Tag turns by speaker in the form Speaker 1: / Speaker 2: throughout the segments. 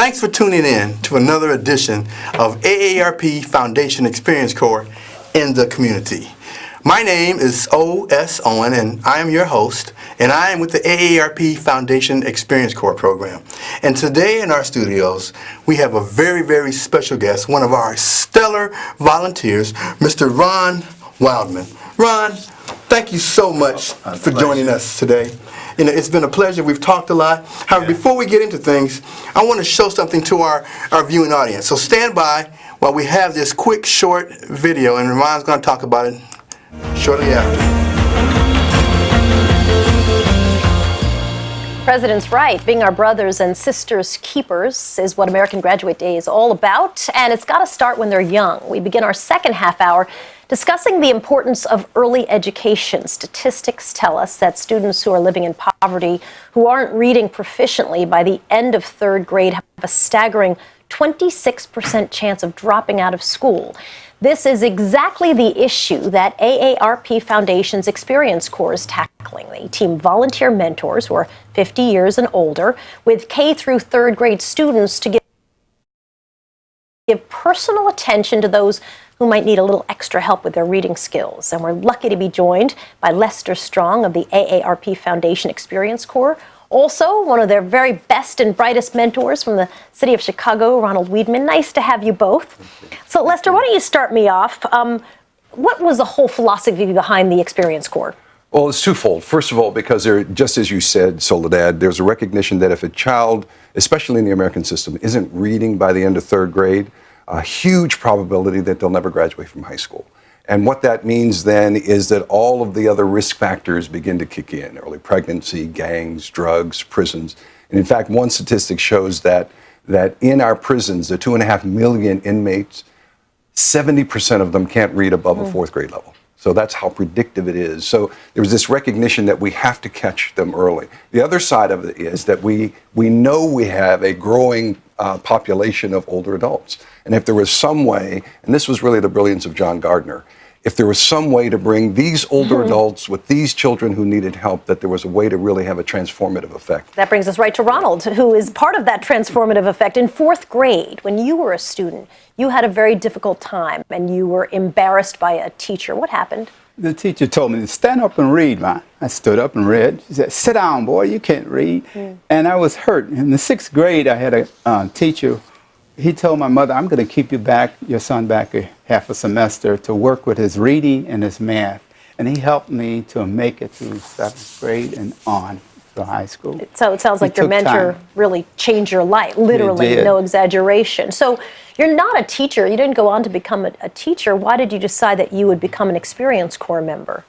Speaker 1: Thanks for tuning in to another edition of AARP Foundation Experience Corps in the community. My name is O.S. Owen, and I am your host, and I am with the AARP Foundation Experience Corps program. And today in our studios, we have a very, very special guest, one of our stellar volunteers, Mr. Ron Wildman. Ron, thank you so much for joining us today. You know, it's been a pleasure. We've talked a lot. However, before we get into things, I want to show something to our viewing audience. So stand by while we have this quick, short video, and Ron's going to talk about it shortly after.
Speaker 2: President's right. Being our brothers and sisters' keepers is what American Graduate Day is all about, and it's got to start when they're young. We begin our second half hour discussing the importance of early education. Statistics tell us that students who are living in poverty, who aren't reading proficiently by the end of third grade, have a staggering 26% chance of dropping out of school. This is exactly the issue that AARP Foundation's Experience Corps is tackling. They team volunteer mentors who are 50 years and older with K through third grade students to give personal attention to those who might need a little extra help with their reading skills. And we're lucky to be joined by Lester Strong of the AARP Foundation Experience Corps. Also, one of their very best and brightest mentors from the city of Chicago, Ronald Weidman. Nice to have you both. So, Lester, why don't you start me off? What was the whole philosophy behind the Experience Corps?
Speaker 3: Well, it's twofold. First of all, because just as you said, Soledad, there's a recognition that if a child, especially in the American system, isn't reading by the end of third grade, a huge probability that they'll never graduate from high school. And what that means then is that all of the other risk factors begin to kick in: early pregnancy, gangs, drugs, prisons. And in fact, one statistic shows that in our prisons, the 2.5 million inmates, 70% of them can't read above a fourth grade level. So that's how predictive it is. So there's this recognition that we have to catch them early. The other side of it is that we know we have a growing population of older adults. And if there was some way, and this was really the brilliance of John Gardner, if there was some way to bring these older adults with these children who needed help, that there was a way to really have a transformative effect.
Speaker 2: That brings us right to Ronald, who is part of that transformative effect. In fourth grade, when you were a student, you had a very difficult time and you were embarrassed by a teacher. What happened?
Speaker 4: The teacher told me to stand up and read, man. I stood up and read. She said, "Sit down, boy, you can't read." And I was hurt. In the sixth grade, I had a teacher. He told my mother, "I'm going to keep your son back a half a semester to work with his reading and his math." And he helped me to make it through seventh grade and on to high school.
Speaker 2: So it sounds like your mentor really changed your life, literally, no exaggeration. So you're not a teacher. You didn't go on to become a teacher. Why did you decide that you would become an Experience Corps member?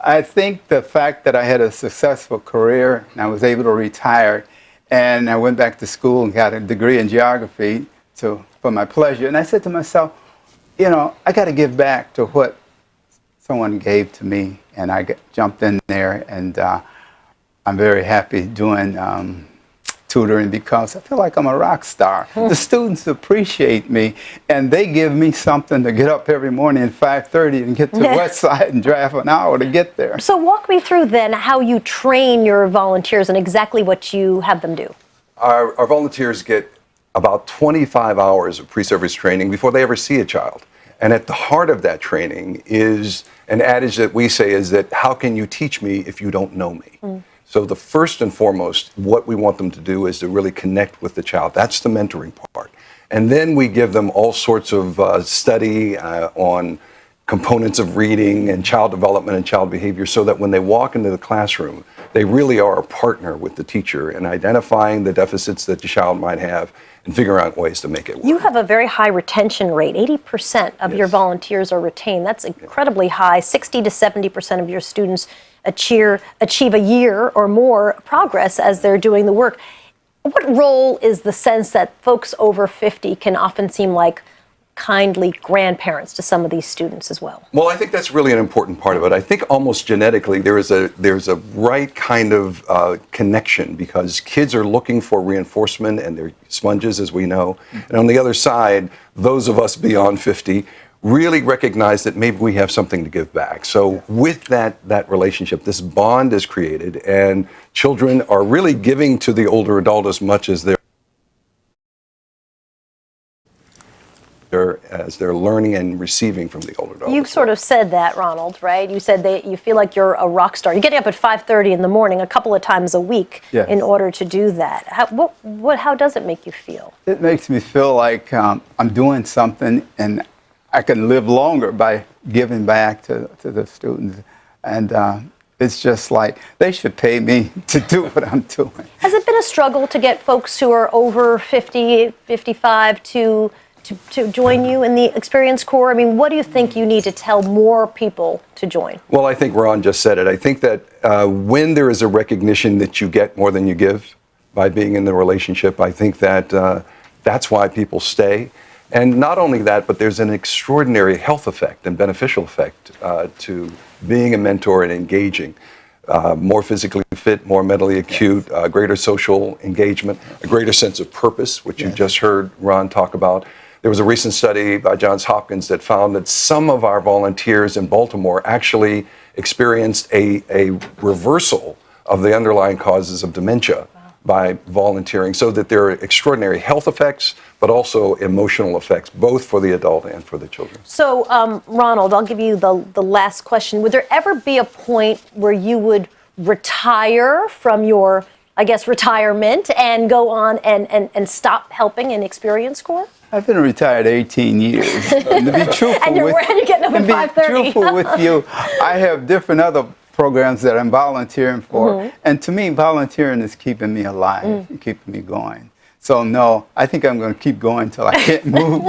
Speaker 4: I think the fact that I had a successful career and I was able to retire, and I went back to school and got a degree in geography for my pleasure. And I said to myself, you know, I got to give back to what someone gave to me. And I jumped in there, and I'm very happy doing tutoring because I feel like I'm a rock star. The students appreciate me, and they give me something to get up every morning at 5:30 and get to the west side and drive an hour to get there.
Speaker 2: So walk me through then how you train your volunteers and exactly what you have them do.
Speaker 3: Our volunteers get about 25 hours of pre-service training before they ever see a child. And at the heart of that training is an adage that we say is that, how can you teach me if you don't know me? So the first and foremost, what we want them to do is to really connect with the child. That's the mentoring part. And then we give them all sorts of study on components of reading and child development and child behavior, so that when they walk into the classroom, they really are a partner with the teacher in identifying the deficits that the child might have and figuring out ways to make it work.
Speaker 2: You have a very high retention rate. 80% of your volunteers are retained. That's incredibly high. 60 to 70% of your students achieve a year or more progress as they're doing the work. What role is the sense that folks over 50 can often seem like kindly grandparents to some of these students as well?
Speaker 3: Well, I think that's really an important part of it. I think almost genetically there's a right kind of connection, because kids are looking for reinforcement and they're sponges, as we know. And on the other side, those of us beyond 50 really recognize that maybe we have something to give back. So with that relationship, this bond is created, and children are really giving to the older adult as much as they're as they're learning and receiving from the older adults.
Speaker 2: You sort of said that, Ronald, right? You said that you feel like you're a rock star. You're getting up at 5:30 in the morning a couple of times a week
Speaker 4: Yes.
Speaker 2: in order to do that. How does it make you feel?
Speaker 4: It makes me feel like I'm doing something and I can live longer by giving back to the students. And it's just like they should pay me to do what I'm doing.
Speaker 2: Has it been a struggle to get folks who are over 50, 55 to join you in the Experience Corps? I mean, what do you think you need to tell more people to join?
Speaker 3: Well, I think Ron just said it. I think that when there is a recognition that you get more than you give by being in the relationship, I think that that's why people stay. And not only that, but there's an extraordinary health effect and beneficial effect to being a mentor and engaging. More physically fit, more mentally acute, greater social engagement, a greater sense of purpose, which you just heard Ron talk about. There was a recent study by Johns Hopkins that found that some of our volunteers in Baltimore actually experienced a reversal of the underlying causes of dementia by volunteering, so that there are extraordinary health effects, but also emotional effects, both for the adult and for the children.
Speaker 2: So, Ronald, I'll give you the last question. Would there ever be a point where you would retire from your, I guess, retirement and go on and stop helping in Experience Corps?
Speaker 4: I've been retired 18 years. To be truthful
Speaker 2: And you're getting up at 5:30.
Speaker 4: To be truthful with you, I have different other programs that I'm volunteering for. And to me, volunteering is keeping me alive, and keeping me going. So no, I think I'm going to keep going till I can't move.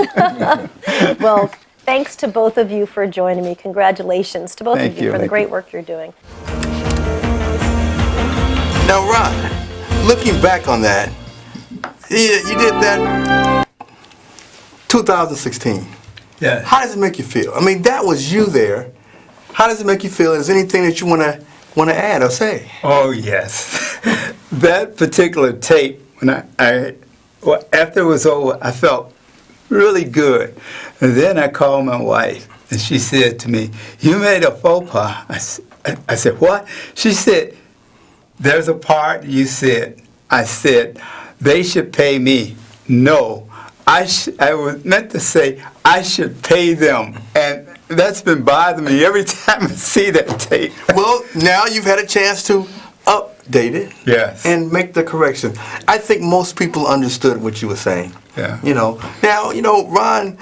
Speaker 2: Well, thanks to both of you for joining me. Congratulations to both
Speaker 4: Thank
Speaker 2: of you
Speaker 4: you.
Speaker 2: for the
Speaker 4: Thank
Speaker 2: great
Speaker 4: you.
Speaker 2: work you're doing.
Speaker 1: Now, Ron, looking back on that, you did that 2016.
Speaker 5: Yeah.
Speaker 1: How does it make you feel? I mean, that was you there. How does it make you feel? Is there anything that you want to add or say?
Speaker 5: Oh, yes. That particular tape, when after it was over, I felt really good. And then I called my wife, and she said to me, "You made a faux pas." I said, "What?" She said, "There's a part you said." I said, "They should pay me." No, I was meant to say, I should pay them. And that's been bothering me every time I see that tape.
Speaker 1: Well, now you've had a chance to update it.
Speaker 5: Yes.
Speaker 1: And make the correction. I think most people understood what you were saying.
Speaker 5: Yeah.
Speaker 1: Now, Ron,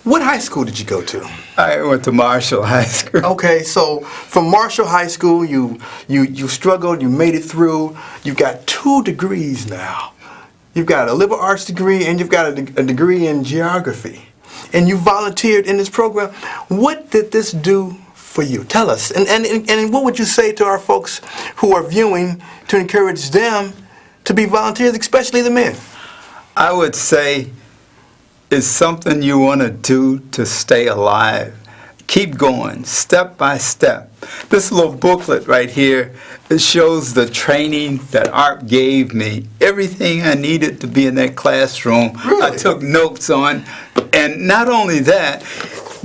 Speaker 1: what high school did you go to?
Speaker 5: I went to Marshall High School.
Speaker 1: Okay, so from Marshall High School, you struggled, you made it through. You've got 2 degrees now. You've got a liberal arts degree and you've got a degree in geography. And you volunteered in this program. What did this do for you? Tell us. And what would you say to our folks who are viewing to encourage them to be volunteers, especially the men?
Speaker 5: I would say it's something you want to do to stay alive. Keep going, step by step. This little booklet right here, it shows the training that AARP gave me. Everything I needed to be in that classroom,
Speaker 1: Really?
Speaker 5: I took notes on. And not only that,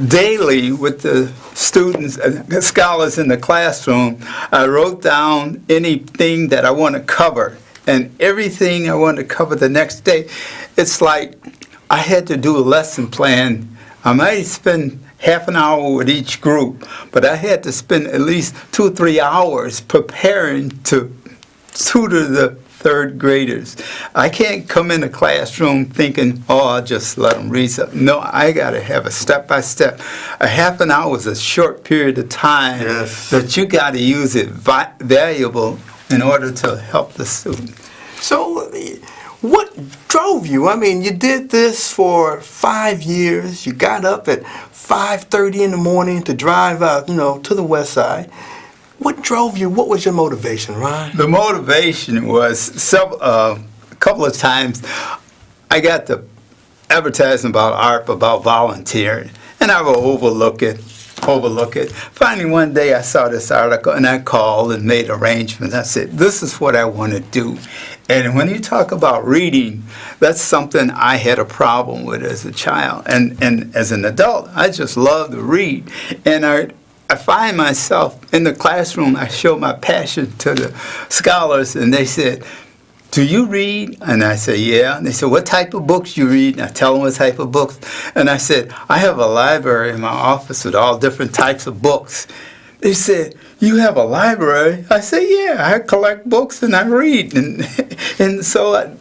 Speaker 5: daily with the students, scholars in the classroom, I wrote down anything that I want to cover. And everything I wanted to cover the next day, it's like I had to do a lesson plan. I might spend half an hour with each group, but I had to spend at least 2 or 3 hours preparing to tutor the 3rd graders. I can't come in the classroom thinking, oh, I'll just let them read something. No, I got to have a step-by-step. A half an hour is a short period of time that you got to use it valuable in order to help the student.
Speaker 1: So, what drove you? I mean, you did this for 5 years. You got up at 5:30 in the morning to drive out, to the west side. What drove you? What was your motivation, Ron?
Speaker 5: The motivation was a couple of times I got the advertising about AARP, about volunteering, and I would overlook it. Finally, one day I saw this article, and I called and made arrangements. I said, this is what I want to do. And when you talk about reading, that's something I had a problem with as a child. And as an adult, I just love to read. And I find myself in the classroom, I show my passion to the scholars, and they said, do you read? And I say, yeah. And they said, what type of books you read? And I tell them what type of books. And I said, I have a library in my office with all different types of books. They said, you have a library? I said, yeah, I collect books and I read. And so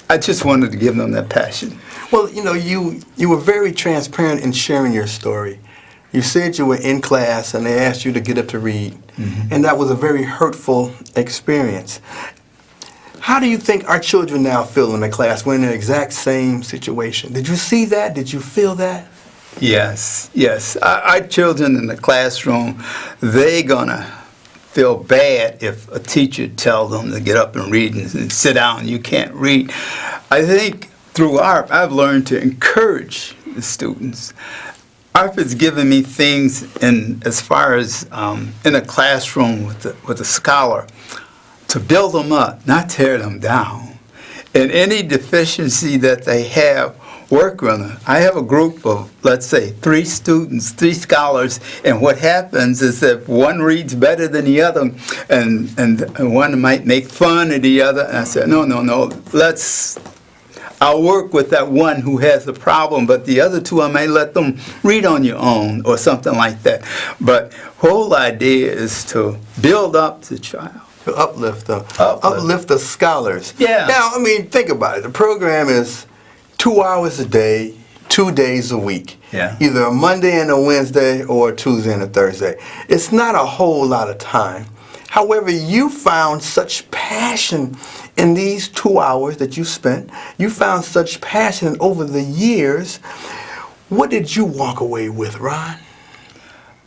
Speaker 5: I just wanted to give them that passion.
Speaker 1: Well, you know, you were very transparent in sharing your story. You said you were in class and they asked you to get up to read, and that was a very hurtful experience. How do you think our children now feel in the class? We're in the exact same situation. Did you see that? Did you feel that?
Speaker 5: Yes, yes. Our children in the classroom, they're gonna feel bad if a teacher tells them to get up and read and sit down. You can't read. I think through AARP, I've learned to encourage the students. AARP has given me things as far as in a classroom with a scholar to build them up, not tear them down. And any deficiency that they have, work on it. I have a group of, let's say, 3 students, 3 scholars, and what happens is that one reads better than the other, and one might make fun of the other. And I said, no, I'll work with that one who has the problem, but the other 2, I may let them read on your own or something like that. But whole idea is to build up the child.
Speaker 1: To uplift the scholars.
Speaker 5: Yeah.
Speaker 1: Now, I mean, think about it. The program is 2 hours a day, 2 days a week.
Speaker 5: Yeah.
Speaker 1: Either a Monday and a Wednesday or a Tuesday and a Thursday. It's not a whole lot of time. However, you found such passion in these 2 hours that you spent. You found such passion over the years. What did you walk away with, Ron?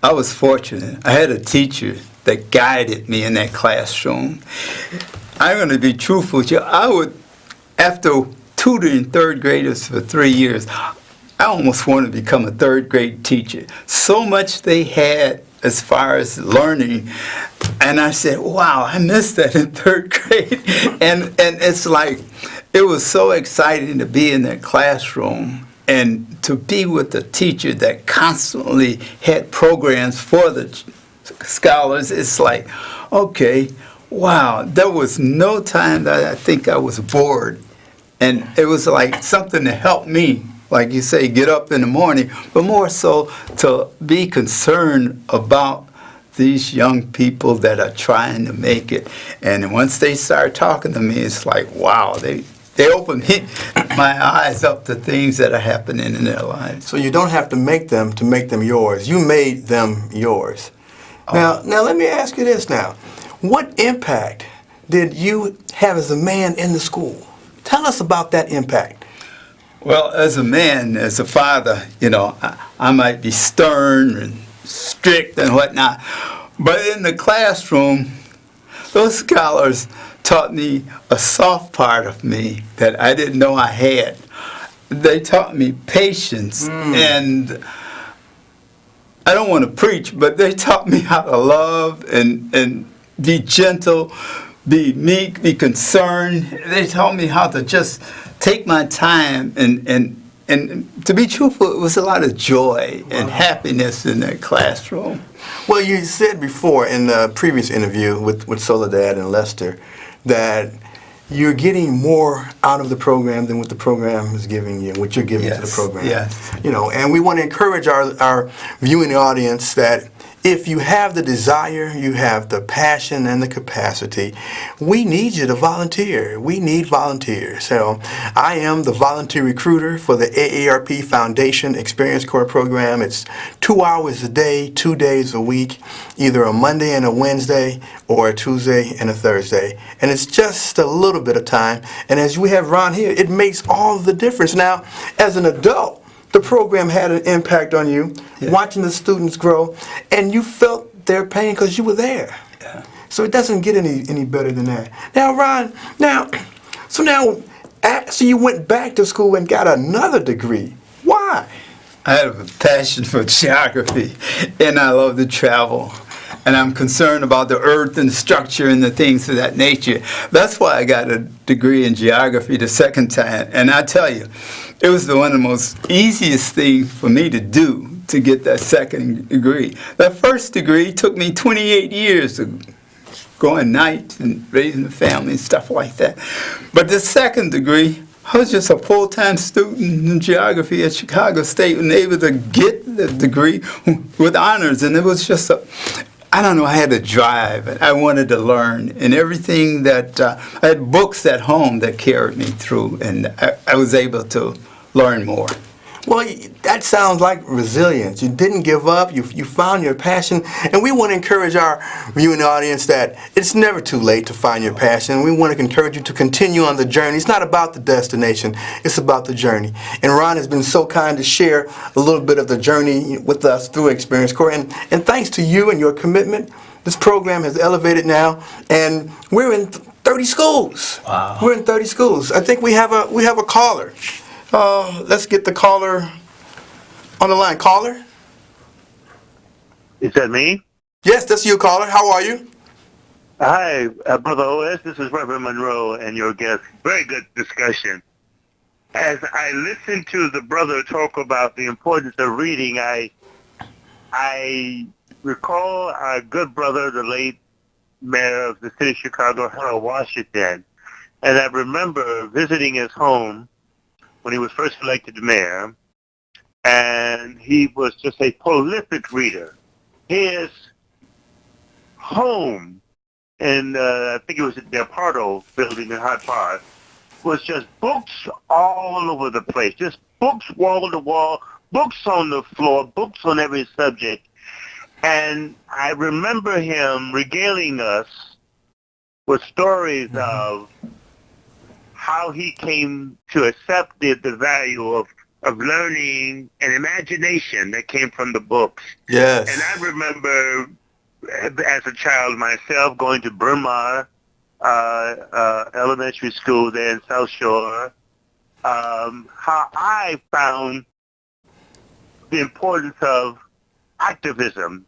Speaker 5: I was fortunate. I had a teacher that guided me in that classroom. I'm going to be truthful with you. After tutoring 3rd graders for 3 years, I almost wanted to become a 3rd grade teacher. So much they had as far as learning. And I said, wow, I missed that in 3rd grade. And it's like, it was so exciting to be in that classroom and to be with a teacher that constantly had programs for the scholars. It's like, okay, wow, there was no time that I think I was bored. And it was like something to help me, like you say, get up in the morning, but more so to be concerned about these young people that are trying to make it. And once they start talking to me, it's like, wow, they opened my eyes up to things that are happening in their lives.
Speaker 1: So you don't have to make them yours. You made them yours. Now let me ask you this now. What impact did you have as a man in the school? Tell us about that impact.
Speaker 5: Well, as a man, as a father, you know, I might be stern and strict and whatnot. But in the classroom, those scholars taught me a soft part of me that I didn't know I had. They taught me patience, and I don't want to preach, but they taught me how to love and be gentle, be meek, be concerned. They taught me how to just take my time and to be truthful, it was a lot of joy and happiness in that classroom.
Speaker 1: Well, you said before in the previous interview with Soledad and Lester that you're getting more out of the program than what the program is giving you, what you're giving to the program.
Speaker 5: Yes.
Speaker 1: You know, and we want to encourage our viewing audience that if you have the desire, you have the passion and the capacity, we need you to volunteer. We need volunteers. So I am the volunteer recruiter for the AARP Foundation Experience Corps program. It's 2 hours a day, 2 days a week, either a Monday and a Wednesday or a Tuesday and a Thursday. And it's just a little bit of time. And as we have Ron here, it makes all the difference. Now, as an adult, the program had an impact on you, watching the students grow, and you felt their pain because you were there.
Speaker 5: Yeah.
Speaker 1: So it doesn't get any better than that. Now, Ron, so you went back to school and got another degree. Why?
Speaker 5: I have a passion for geography, and I love to travel. And I'm concerned about the earth and structure and the things of that nature. That's why I got a degree in geography the second time. And I tell you, it was one of the most easiest things for me to do to get that second degree. That first degree took me 28 years to going nights and raising a family and stuff like that. But the second degree, I was just a full-time student in geography at Chicago State and able to get the degree with honors. And it was just I don't know, I had a drive. And I wanted to learn. And everything that, I had books at home that carried me through. And I was able to learn more.
Speaker 1: Well, that sounds like resilience. You didn't give up. You found your passion. And we want to encourage our viewing audience that it's never too late to find your passion. We want to encourage you to continue on the journey. It's not about the destination. It's about the journey. And Ron has been so kind to share a little bit of the journey with us through Experience Corps. And thanks to you and your commitment, this program has elevated now. And we're in 30 schools.
Speaker 6: Wow.
Speaker 1: We're in 30 schools. I think we have a caller. Let's get the caller on the line. Caller?
Speaker 7: Is that me?
Speaker 1: Yes, that's you, caller. How are you?
Speaker 7: Hi, Brother OS. This is Reverend Monroe and your guest. Very good discussion. As I listened to the brother talk about the importance of reading, I recall our good brother, the late mayor of the city of Chicago, Harold Washington. And I remember visiting his home when he was first elected mayor, and he was just a prolific reader. His home in, I think it was at the Aparto building in Hyde Park, was just books all over the place, just books wall to wall, books on the floor, books on every subject. And I remember him regaling us with stories of how he came to accept the value of learning and imagination that came from the books.
Speaker 1: Yes.
Speaker 7: And I remember as a child myself going to Bryn Mawr Elementary School there in South Shore, how I found the importance of activism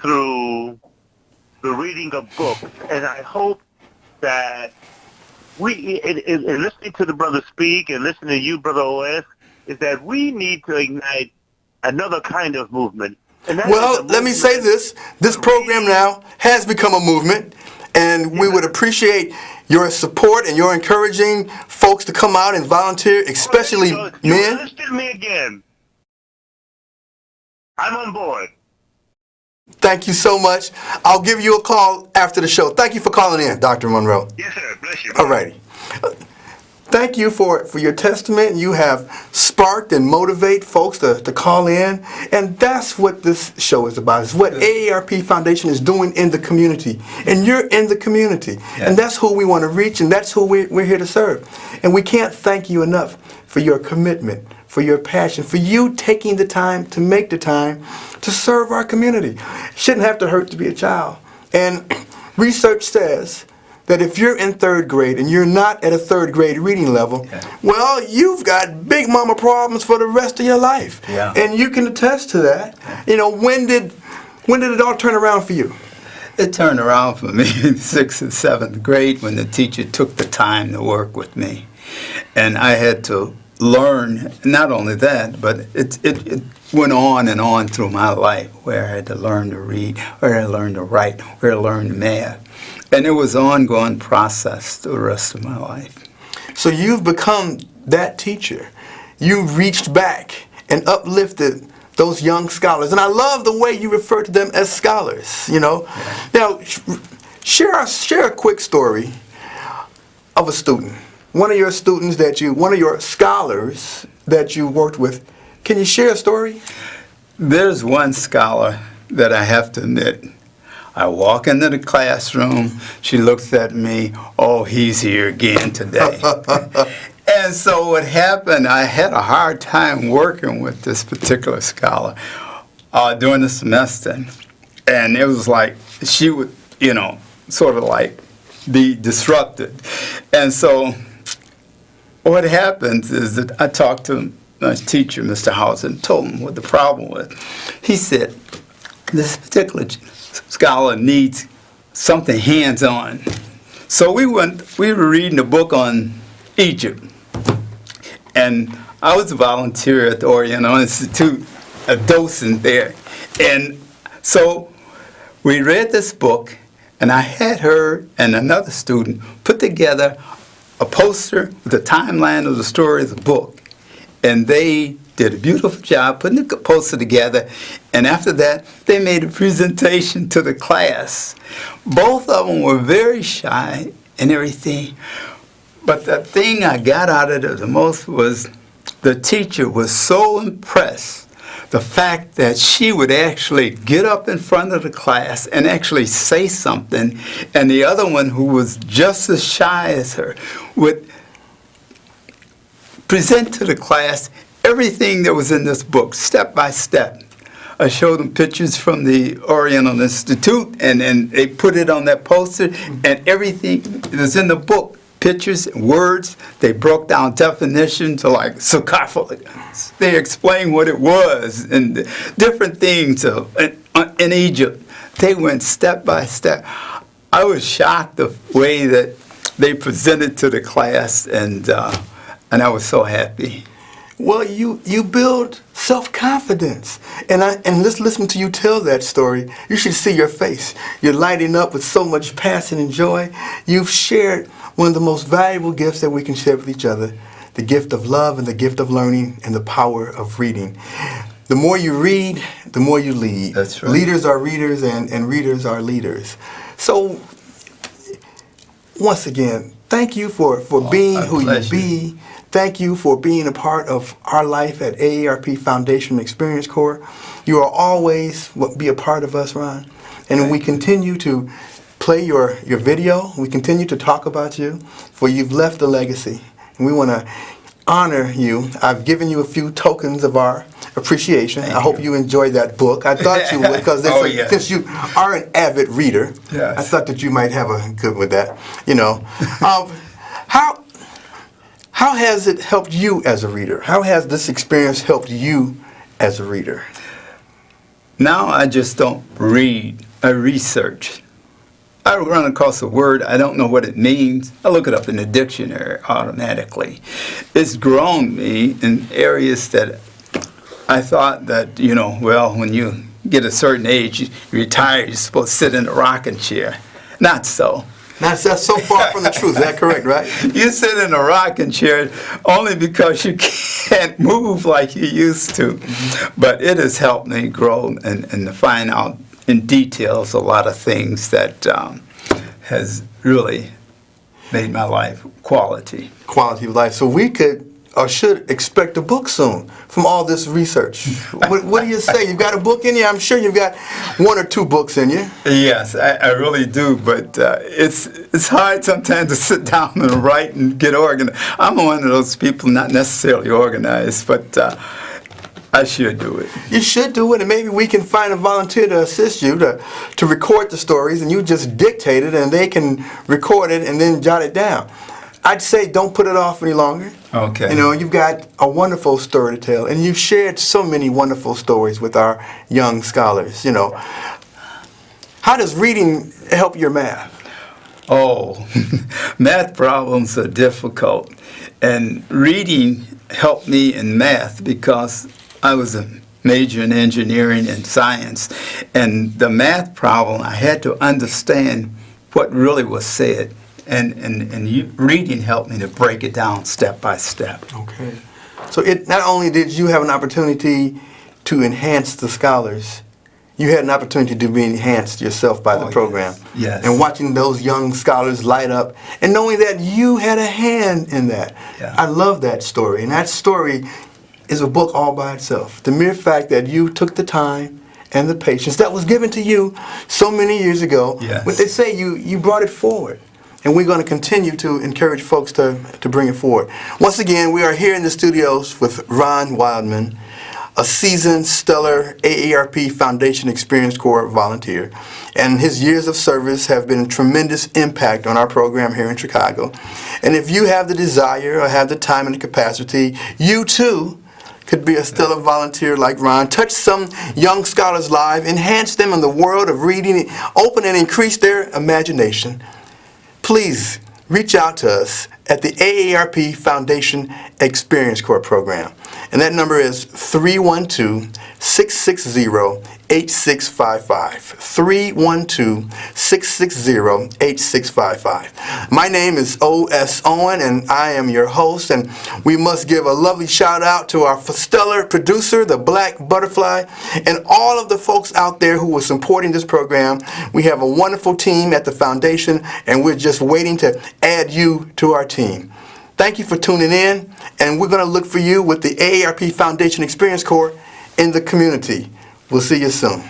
Speaker 7: through the reading of books. And I hope that in listening to the brother speak and listening to you, Brother OS, is that we need to ignite another kind of movement. And that is a
Speaker 1: Well, let me say this. This program now has become a movement, and we would appreciate your support and your encouraging folks to come out and volunteer, especially
Speaker 7: You
Speaker 1: men.
Speaker 7: listed me again. I'm on board.
Speaker 1: Thank you so much. I'll give you a call after the show. Thank you for calling in, Dr. Monroe.
Speaker 7: Yes, sir. Bless you.
Speaker 1: All righty. Thank you for your testament. You have sparked and motivate folks to call in. And that's what this show is about. It's what AARP Foundation is doing in the community. And you're in the community. And that's who we want to reach, and that's who we're here to serve. And we can't thank you enough for your commitment, for your passion, for you taking the time to make the time to serve our community. Shouldn't have to hurt to be a child. And research says that if you're in third grade and you're not at a third grade reading level, well, you've got big mama problems for the rest of your life.
Speaker 6: Yeah.
Speaker 1: And you can attest to that. You know, when did it all turn around for you?
Speaker 5: It turned around for me in 6th and 7th grade when the teacher took the time to work with me. And I had to learn, not only that, but it went on and on through my life, where I had to learn to read, where I learned to write, where I learned math. And it was an ongoing process the rest of my life.
Speaker 1: So you've become that teacher. You reached back and uplifted those young scholars. And I love the way you refer to them as scholars, you know. Now, share a quick story of a student. One of your students one of your scholars that you worked with. Can you share a story?
Speaker 5: There's one scholar that I have to admit. I walk into the classroom, she looks at me, oh, he's here again today. And so what happened, I had a hard time working with this particular scholar during the semester. And it was like she would, sort of like be disrupted. And so what happens is that I talked to my teacher, Mr. Hauser, and told him what the problem was. He said, this particular scholar needs something hands-on. So we were reading a book on Egypt. And I was a volunteer at the Oriental Institute, a docent there. And so we read this book, And I had her and another student put together a poster with the timeline of the story of the book. And they did a beautiful job putting the poster together. And after that, they made a presentation to the class. Both of them were very shy and everything. But the thing I got out of it the most was the teacher was so impressed. The fact that she would actually get up in front of the class and actually say something, and the other one, who was just as shy as her, would present to the class everything that was in this book, step by step. I showed them pictures from the Oriental Institute, and they put it on that poster, and everything that was in the book, pictures, words, they broke down definitions like sarcophagus. They explained what it was and different things in Egypt. They went step by step. I was shocked the way that they presented to the class, and I was so happy.
Speaker 1: Well, you build self-confidence. And just listen to you tell that story, you should see your face. You're lighting up with so much passion and joy. You've shared one of the most valuable gifts that we can share with each other, the gift of love and the gift of learning and the power of reading. The more you read, the more you lead.
Speaker 5: That's right.
Speaker 1: Leaders are readers and readers are leaders. So, once again, thank you for being who
Speaker 5: pleasure.
Speaker 1: you be. Thank you for being a part of our life at AARP Foundation Experience Corps. You will always be a part of us, Ron. And we continue to play your video. We continue to talk about you, for you've left a legacy. And we want to honor you. I've given you a few tokens of our appreciation. I hope you enjoyed that book. I thought you would, because
Speaker 5: yes.
Speaker 1: since you are an avid reader,
Speaker 5: Yes.
Speaker 1: I thought that you might have a good with that. How has it helped you as a reader? How has this experience helped you as a reader?
Speaker 5: Now I just don't read, I research. I run across a word, I don't know what it means, I look it up in the dictionary automatically. It's grown me in areas that I thought that, when you get a certain age, you retire, you're supposed to sit in a rocking chair. Not so.
Speaker 1: That's so far from the truth. Is that correct, right?
Speaker 5: You sit in a rocking chair only because you can't move like you used to. But it has helped me grow and to find out in details a lot of things that has really made my life quality.
Speaker 1: Quality of life. So we could or should expect a book soon from all this research. What do you say? You've got a book in you? I'm sure you've got 1 or 2 books in you.
Speaker 5: Yes, I really do, but it's hard sometimes to sit down and write and get organized. I'm one of those people not necessarily organized, but I should do it.
Speaker 1: You should do it, and maybe we can find a volunteer to assist you to record the stories, and you just dictate it, and they can record it and then jot it down. I'd say don't put it off any longer.
Speaker 5: Okay.
Speaker 1: You've got a wonderful story to tell, and you've shared so many wonderful stories with our young scholars. How does reading help your math?
Speaker 5: Oh, math problems are difficult, and reading helped me in math because I was a major in engineering and science, and the math problem, I had to understand what really was said. And reading helped me to break it down step by step.
Speaker 1: Okay. So not only did you have an opportunity to enhance the scholars, you had an opportunity to be enhanced yourself by the program.
Speaker 5: Yes.
Speaker 1: And watching those young scholars light up and knowing that you had a hand in that.
Speaker 5: Yeah.
Speaker 1: I love that story. And that story is a book all by itself. The mere fact that you took the time and the patience that was given to you so many years ago.
Speaker 5: Yes.
Speaker 1: What they say, you brought it forward. And we're going to continue to encourage folks to bring it forward. Once again, we are here in the studios with Ron Wildman, a seasoned, stellar AARP Foundation Experience Corps volunteer. And his years of service have been a tremendous impact on our program here in Chicago. And if you have the desire or have the time and the capacity, you too could be a stellar volunteer like Ron. Touch some young scholars' lives, enhance them in the world of reading, open and increase their imagination. Please reach out to us at the AARP Foundation Experience Corps program. And that number is 312-660-8888. 312-8655. 312-660-8655. My name is O.S. Owen, and I am your host, and we must give a lovely shout out to our stellar producer, the Black Butterfly, and all of the folks out there who are supporting this program. We have a wonderful team at the foundation, and we're just waiting to add you to our team. Thank you for tuning in, and we're going to look for you with the AARP Foundation Experience Corps in the community. We'll see you soon.